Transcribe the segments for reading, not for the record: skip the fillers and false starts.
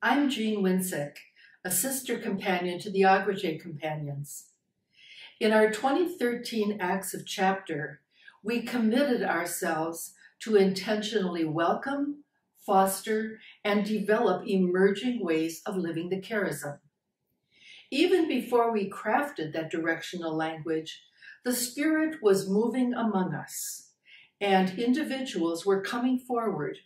I'm Jean Winsek, a sister companion to the Agrégée companions. In our 2013 Acts of Chapter, we committed ourselves to intentionally welcome, foster, and develop emerging ways of living the charism. Even before we crafted that directional language, the Spirit was moving among us, and individuals were coming forward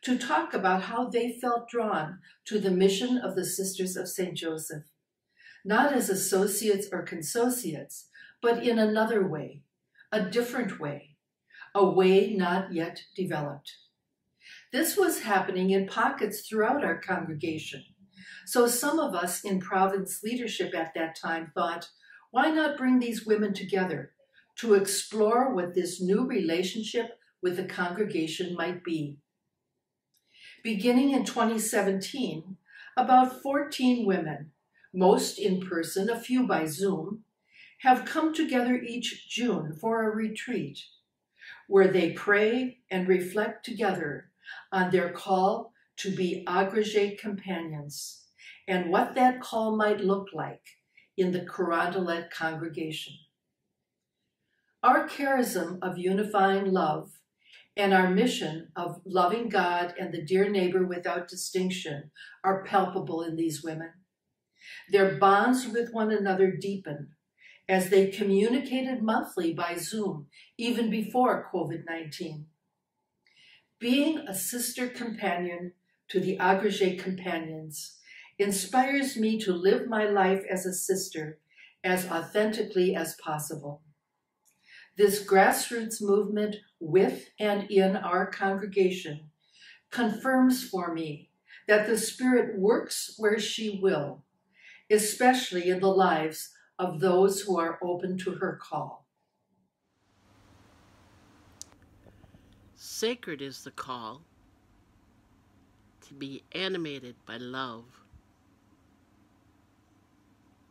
to talk about how they felt drawn to the mission of the Sisters of St. Joseph, not as associates or consociates, but in another way, a different way, a way not yet developed. This was happening in pockets throughout our congregation. So some of us in province leadership at that time thought, why not bring these women together to explore what this new relationship with the congregation might be? Beginning in 2017, about 14 women, most in person, a few by Zoom, have come together each June for a retreat where they pray and reflect together on their call to be agrégée companions and what that call might look like in the Carondelet congregation. Our charism of unifying love and our mission of loving God and the dear neighbor without distinction are palpable in these women. Their bonds with one another deepen as they communicated monthly by Zoom, even before COVID-19. Being a sister companion to the Agrégée companions inspires me to live my life as a sister as authentically as possible. This grassroots movement with and in our congregation confirms for me that the Spirit works where she will, especially in the lives of those who are open to her call. Sacred is the call to be animated by love,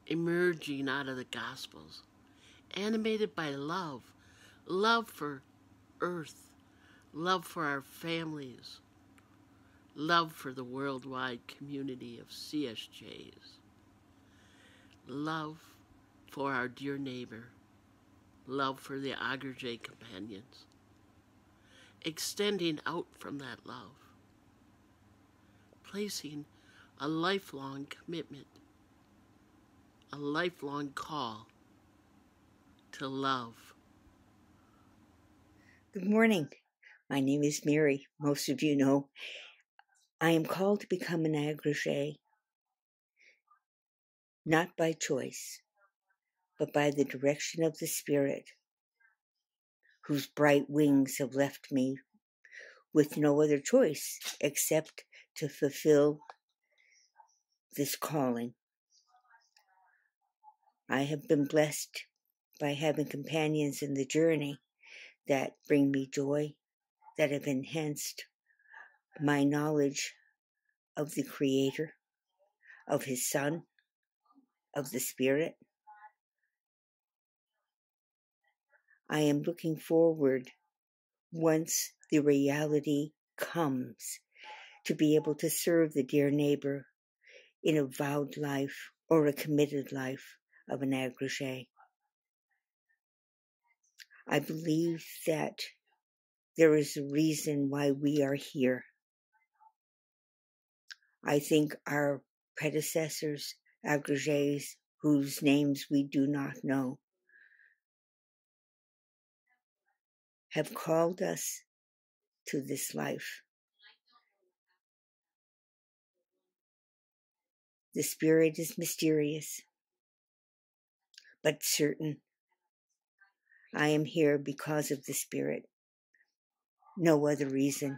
emerging out of the Gospels, animated by love, love for earth, love for our families, love for the worldwide community of CSJs, love for our dear neighbor, love for the Agrégée companions, extending out from that love, placing a lifelong commitment, a lifelong call to love. Good morning. My name is Mary. Most of you know I am called to become an agrégée, not by choice, but by the direction of the Spirit, whose bright wings have left me with no other choice except to fulfill this calling. I have been blessed by having companions in the journey that bring me joy, that have enhanced my knowledge of the Creator, of His Son, of the Spirit. I am looking forward, once the reality comes, to be able to serve the dear neighbor in a vowed life or a committed life of an agrégée. I believe that there is a reason why we are here. I think our predecessors, agrégés, whose names we do not know, have called us to this life. The Spirit is mysterious, but certain. I am here because of the Spirit. No other reason.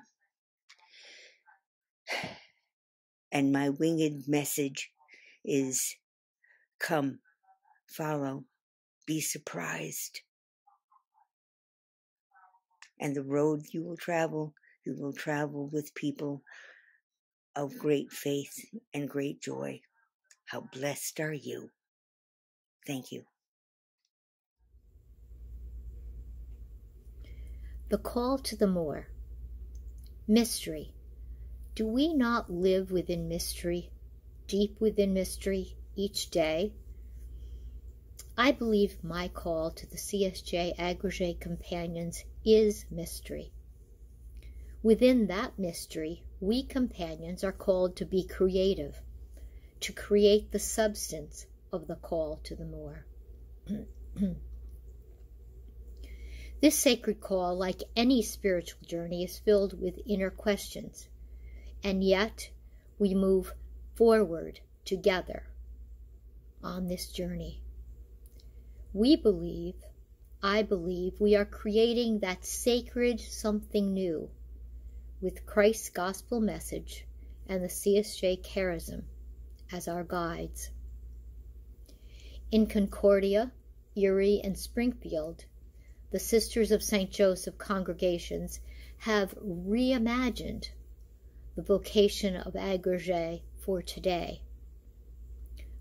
And my winged message is, come, follow, be surprised. And the road you will travel with people of great faith and great joy. How blessed are you. Thank you. The call to the more. Mystery. Do we not live within mystery? deep within mystery each day, I believe my call to the CSJ Agrégé companions is mystery. Within that mystery, we companions are called to be creative, to create the substance of the call to the more. This sacred call, like any spiritual journey, is filled with inner questions, and yet we move forward together on this journey. I believe we are creating that sacred something new with Christ's gospel message and the CSJ charism as our guides. In Concordia, Erie, and Springfield, the Sisters of St. Joseph congregations have reimagined the vocation of agrégé for today.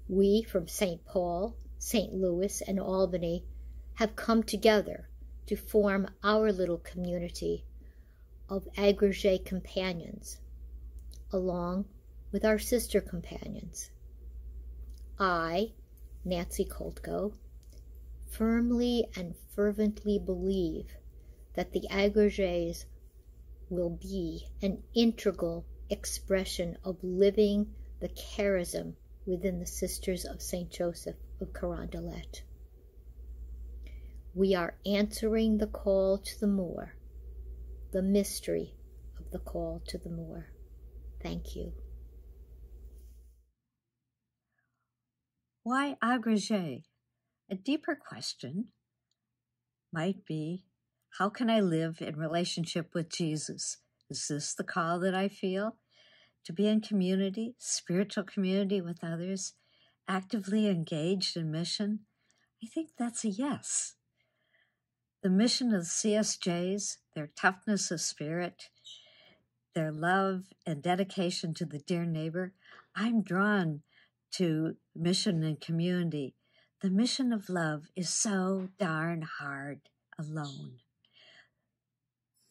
We from St. Paul, St. Louis, and Albany have come together to form our little community of agrégé companions, along with our sister companions. I, Nancy Koltko, firmly and fervently believe that the agrégés will be an integral expression of living the charism within the Sisters of St. Joseph of Carondelet. We are answering the call to the more, the mystery of the call to the more. Thank you. Why agrégé? A deeper question might be, how can I live in relationship with Jesus? Is this the call that I feel? To be in community, spiritual community with others, actively engaged in mission? I think that's a yes. The mission of the CSJs, their toughness of spirit, their love and dedication to the dear neighbor, I'm drawn to mission and community. The mission of love is so darn hard alone.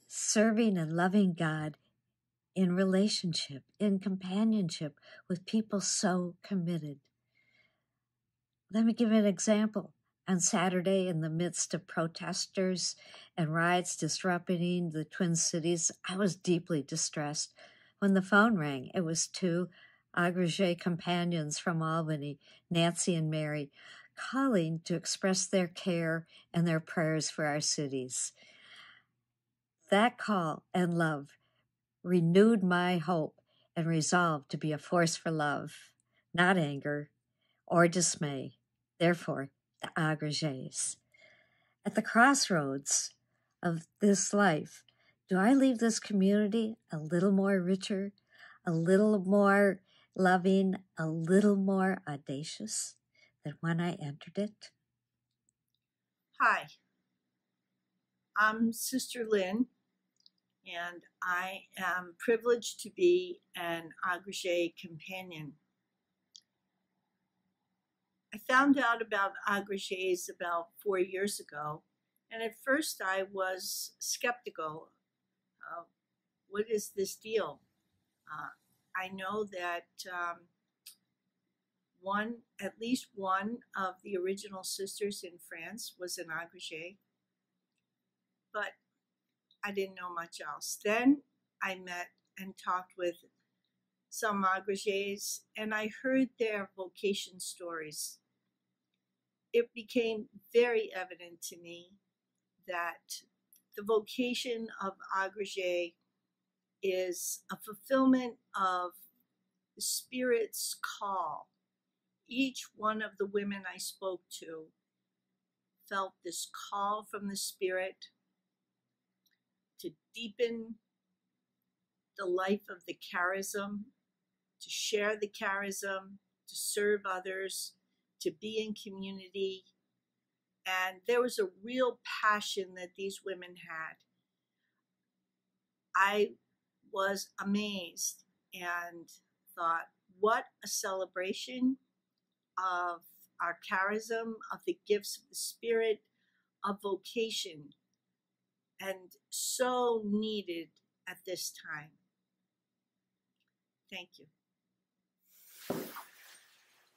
Serving and loving God in relationship, in companionship with people so committed. Let me give you an example. On Saturday, in the midst of protesters and riots disrupting the Twin Cities, I was deeply distressed. When the phone rang, it was two agrégé companions from Albany, Nancy and Mary, calling to express their care and their prayers for our cities. That call and love renewed my hope and resolve to be a force for love, not anger or dismay. Therefore, the agrégés. At the crossroads of this life, do I leave this community a little more richer, a little more loving, a little more audacious than when I entered it? Hi, I'm Sister Lynn, and I am privileged to be an agrégé companion. I found out about agrégés about 4 years ago, and at first I was skeptical. What is this deal? I know that at least one of the original sisters in France was an agrégé, but I didn't know much else. Then I met and talked with some agrégés, and I heard their vocation stories. It became very evident to me that the vocation of agrégé is a fulfillment of the Spirit's call. Each one of the women I spoke to felt this call from the Spirit to deepen the life of the charism, to share the charism, to serve others, to be in community. And there was a real passion that these women had. I was amazed and thought, what a celebration of our charism, of the gifts of the Spirit, of vocation, and so needed at this time. Thank you.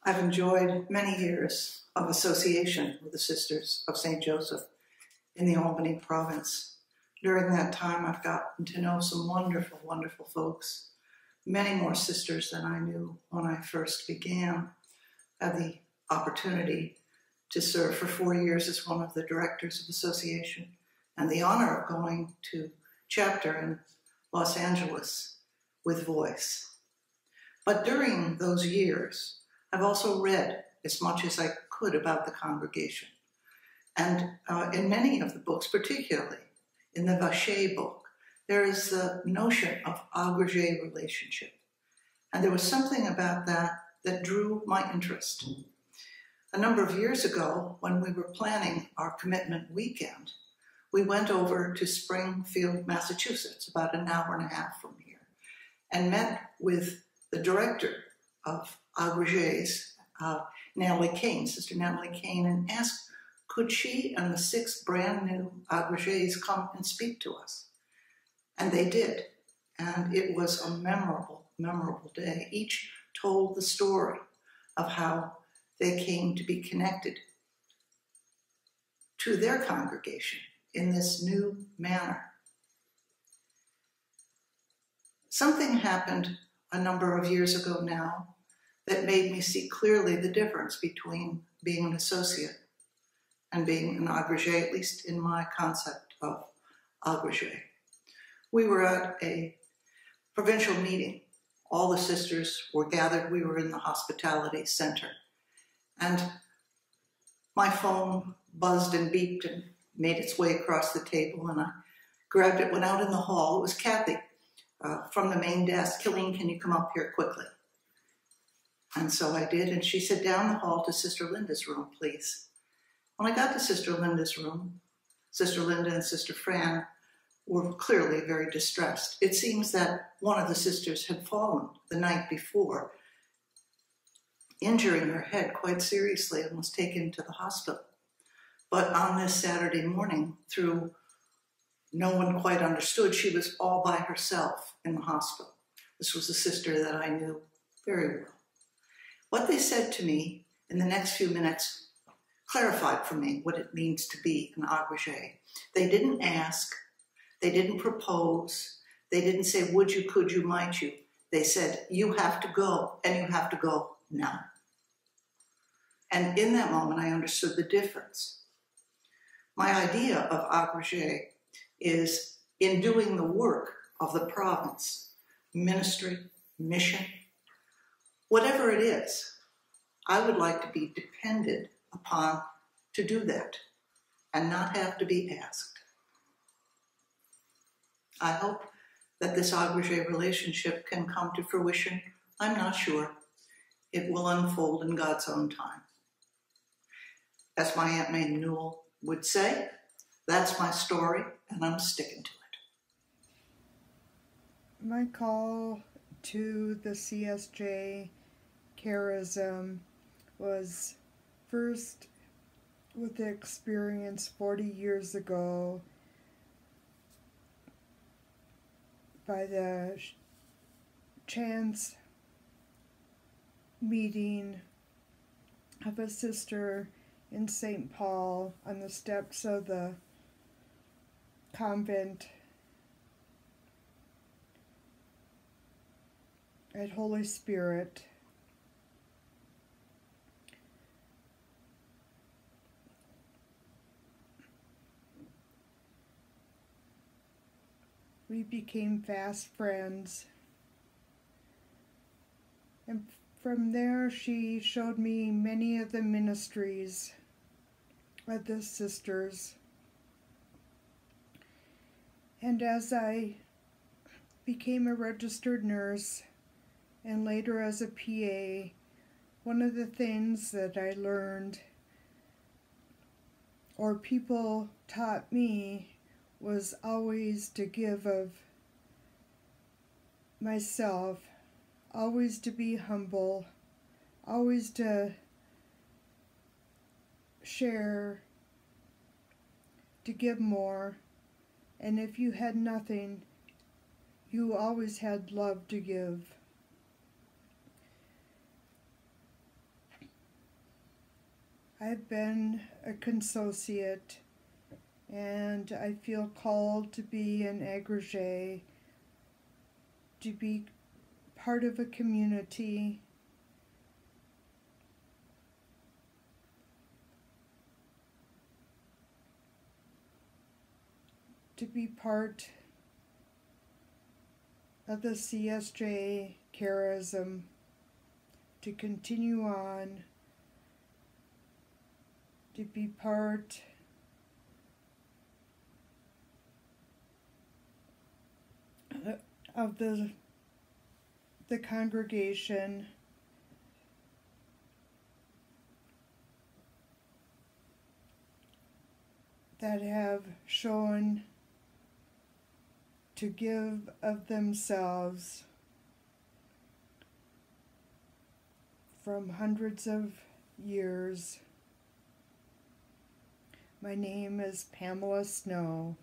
I've enjoyed many years of association with the Sisters of St. Joseph in the Albany province. During that time, I've gotten to know some wonderful, wonderful folks, many more sisters than I knew when I first began. I had the opportunity to serve for 4 years as one of the directors of the association and the honor of going to chapter in Los Angeles with Voice. But during those years, I've also read as much as I could about the congregation. And in many of the books, particularly in the Vacher book, there is the notion of agrégée relationship. And there was something about that that drew my interest. A number of years ago, when we were planning our commitment weekend, we went over to Springfield, Massachusetts, about an hour and a half from here, and met with the director of Agrégées, Natalie Kane, Sister Natalie Kane, and asked, could she and the 6 brand new Agrégées come and speak to us? And they did. And it was a memorable, memorable day. Each told the story of how they came to be connected to their congregation in this new manner. Something happened a number of years ago now that made me see clearly the difference between being an associate and being an agrégé, at least in my concept of agrégé. We were at a provincial meeting. All the sisters were gathered. We were in the hospitality center. And my phone buzzed and beeped and made its way across the table, and I grabbed it, went out in the hall. It was Kathy from the main desk. Kileen, can you come up here quickly? And so I did, and she said, down the hall to Sister Linda's room, please. When I got to Sister Linda's room, Sister Linda and Sister Fran were clearly very distressed. It seems that one of the sisters had fallen the night before, injuring her head quite seriously, and was taken to the hospital. But on this Saturday morning, through no one quite understood, she was all by herself in the hospital. This was a sister that I knew very well. What they said to me in the next few minutes clarified for me what it means to be an agrégé. They didn't ask, they didn't propose, they didn't say, would you, could you, might you. They said, you have to go, and you have to go now. And in that moment, I understood the difference. My idea of agrégé is in doing the work of the province, ministry, mission, whatever it is, I would like to be depended upon to do that and not have to be asked. I hope that this agrégé relationship can come to fruition. I'm not sure. It will unfold in God's own time. As my Aunt May Newell would say, that's my story, and I'm sticking to it. My call to the CSJ charism was first with the experience 40 years ago by the chance meeting of a sister in St. Paul on the steps of the convent at Holy Spirit. We became fast friends, and from there she showed me many of the ministries of the sisters. And as I became a registered nurse and later as a PA, one of the things that I learned, or people taught me, was always to give of myself, always to be humble, always to share, to give more. And if you had nothing, you always had love to give. I've been a consociate, and I feel called to be an agrégée, to be part of a community, to be part of the CSJ charism, to continue on, to be part of the congregation, that have shown to give of themselves from hundreds of years. My name is Pamela Snow.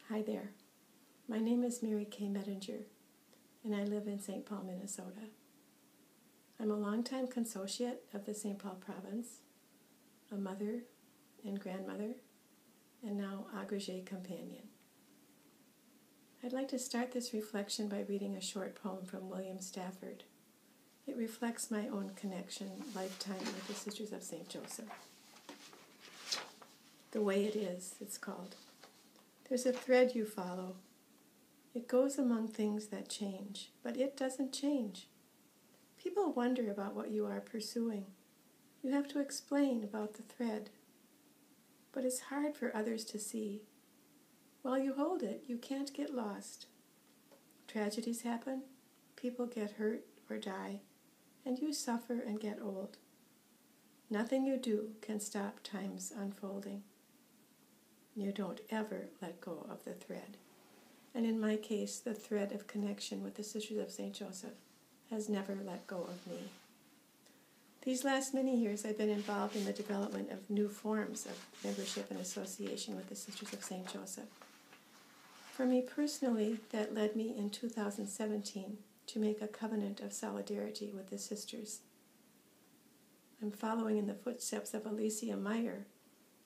Hi there. My name is Mary Kaye Mettinger, and I live in St. Paul, Minnesota. I'm a longtime consociate of the St. Paul province, a mother and grandmother, and now agrégée companion. I'd like to start this reflection by reading a short poem from William Stafford. It reflects my own connection, lifetime, with the Sisters of St. Joseph. The Way It Is, it's called. There's a thread you follow. It goes among things that change, but it doesn't change. People wonder about what you are pursuing. You have to explain about the thread. But it's hard for others to see. While you hold it, you can't get lost. Tragedies happen, people get hurt or die, and you suffer and get old. Nothing you do can stop time's unfolding. You don't ever let go of the thread. And in my case, the thread of connection with the Sisters of St. Joseph has never let go of me. These last many years, I've been involved in the development of new forms of membership and association with the Sisters of St. Joseph. For me personally, that led me in 2017 to make a covenant of solidarity with the sisters. I'm following in the footsteps of Alicia Meyer,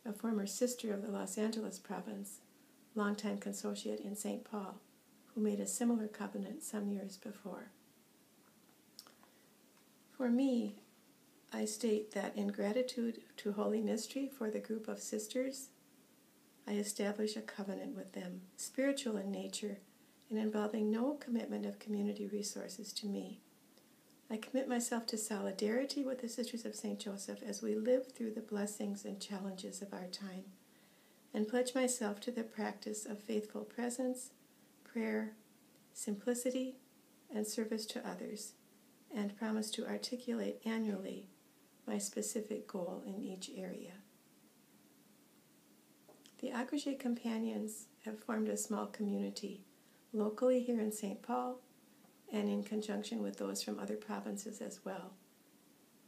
a former sister of the Los Angeles province, longtime consociate in St. Paul, who made a similar covenant some years before. For me, I state that in gratitude to Holy Mystery for the group of sisters, I establish a covenant with them, spiritual in nature and involving no commitment of community resources to me. I commit myself to solidarity with the Sisters of St. Joseph as we live through the blessings and challenges of our time, and pledge myself to the practice of faithful presence, prayer, simplicity, and service to others, and promise to articulate annually my specific goal in each area. The Agrégée companions have formed a small community locally here in St. Paul and in conjunction with those from other provinces as well.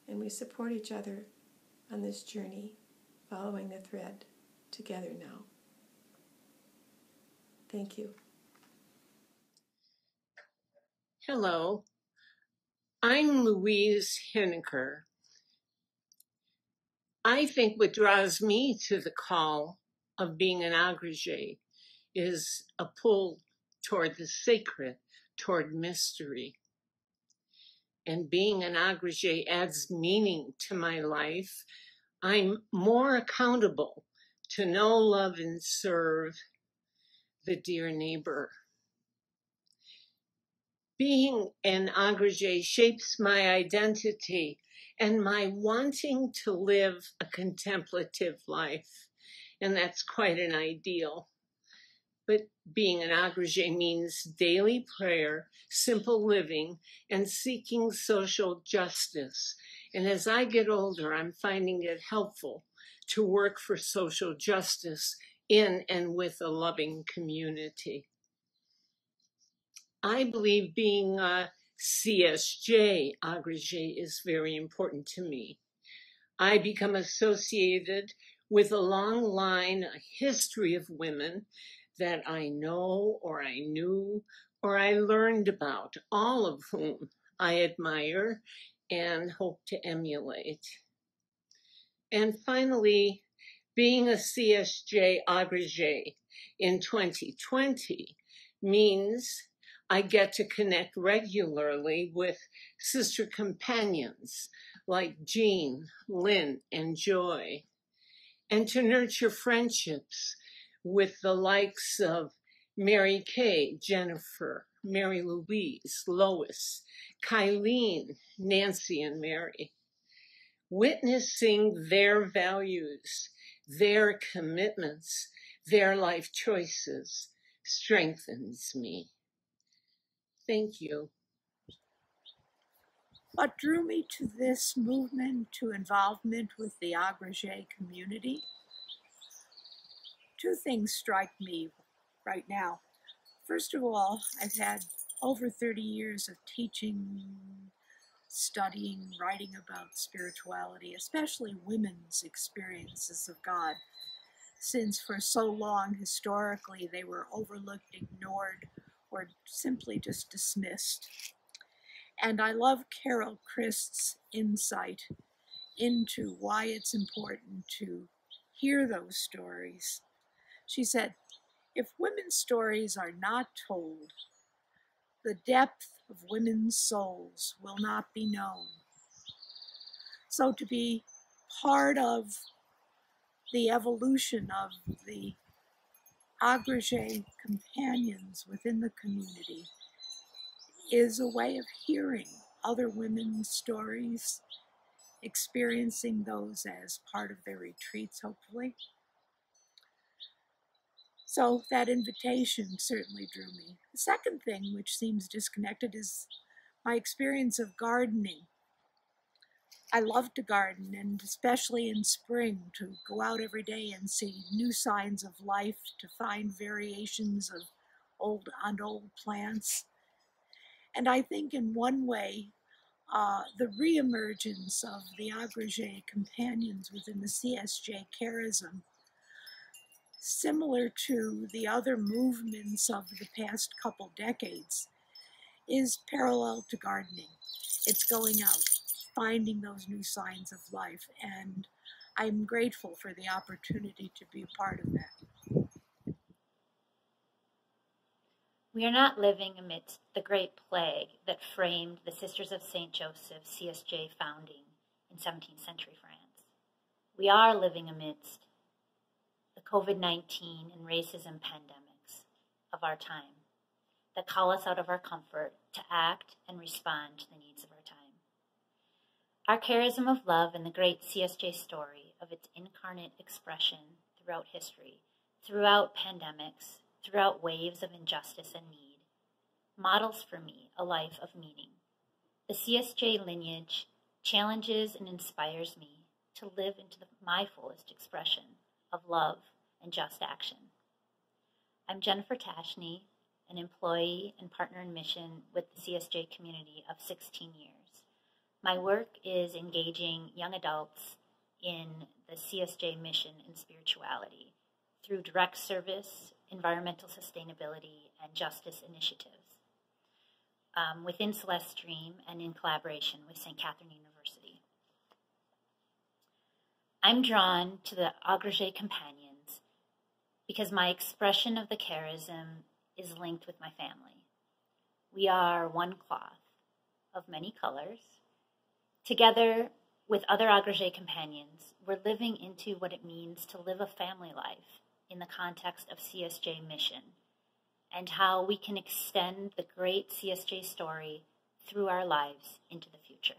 And we support each other on this journey, following the thread together now. Thank you. Hello, I'm Louise Hineker. I think what draws me to the call of being an agrégée is a pull toward the sacred, toward mystery. And being an agrégée adds meaning to my life. I'm more accountable to know, love, and serve the dear neighbor. Being an agrégée shapes my identity and my wanting to live a contemplative life. And that's quite an ideal. But being an agrégée means daily prayer, simple living, and seeking social justice. And as I get older, I'm finding it helpful to work for social justice in and with a loving community. I believe being a CSJ agrégée is very important to me. I become associated with a long line, a history of women that I know or I knew or I learned about, all of whom I admire and hope to emulate. And finally, being a CSJ agrégée in 2020 means I get to connect regularly with sister companions like Jean, Lynn, and Joy, and to nurture friendships with the likes of Mary Kaye, Jennifer, Mary Louise, Lois, Kileen, Nancy, and Mary. Witnessing their values, their commitments, their life choices strengthens me. Thank you. What drew me to this movement, to involvement with the Agrégée community? Two things strike me right now. First of all, I've had over 30 years of teaching, studying, writing about spirituality, especially women's experiences of God, since for so long, historically, they were overlooked, ignored, or simply just dismissed. And I love Carol Christ's insight into why it's important to hear those stories. She said, if women's stories are not told, the depth of women's souls will not be known. So to be part of the evolution of the Agrégée companions within the community is a way of hearing other women's stories, experiencing those as part of their retreats, hopefully. So that invitation certainly drew me. The second thing, which seems disconnected, is my experience of gardening. I love to garden, and especially in spring, to go out every day and see new signs of life, to find variations of old plants. And I think in one way, the reemergence of the Agrégée companions within the CSJ charism, similar to the other movements of the past couple decades, is parallel to gardening. It's going out, finding those new signs of life, and I'm grateful for the opportunity to be a part of that. We are not living amidst the great plague that framed the Sisters of St. Joseph CSJ founding in 17th century France. We are living amidst the COVID-19 and racism pandemics of our time that call us out of our comfort to act and respond to the needs of our time. Our charism of love and the great CSJ story of its incarnate expression throughout history, throughout pandemics, throughout waves of injustice and need, models for me a life of meaning. The CSJ lineage challenges and inspires me to live into my fullest expression of love and just action. I'm Jennifer Tashney, an employee and partner in mission with the CSJ community of 16 years. My work is engaging young adults in the CSJ mission and spirituality through direct service, environmental sustainability, and justice initiatives within Celeste Stream and in collaboration with St. Catherine University. I'm drawn to the Agrégée companions because my expression of the charism is linked with my family. We are one cloth of many colors. Together with other Agrégée companions, we're living into what it means to live a family life in the context of CSJ mission, and how we can extend the great CSJ story through our lives into the future.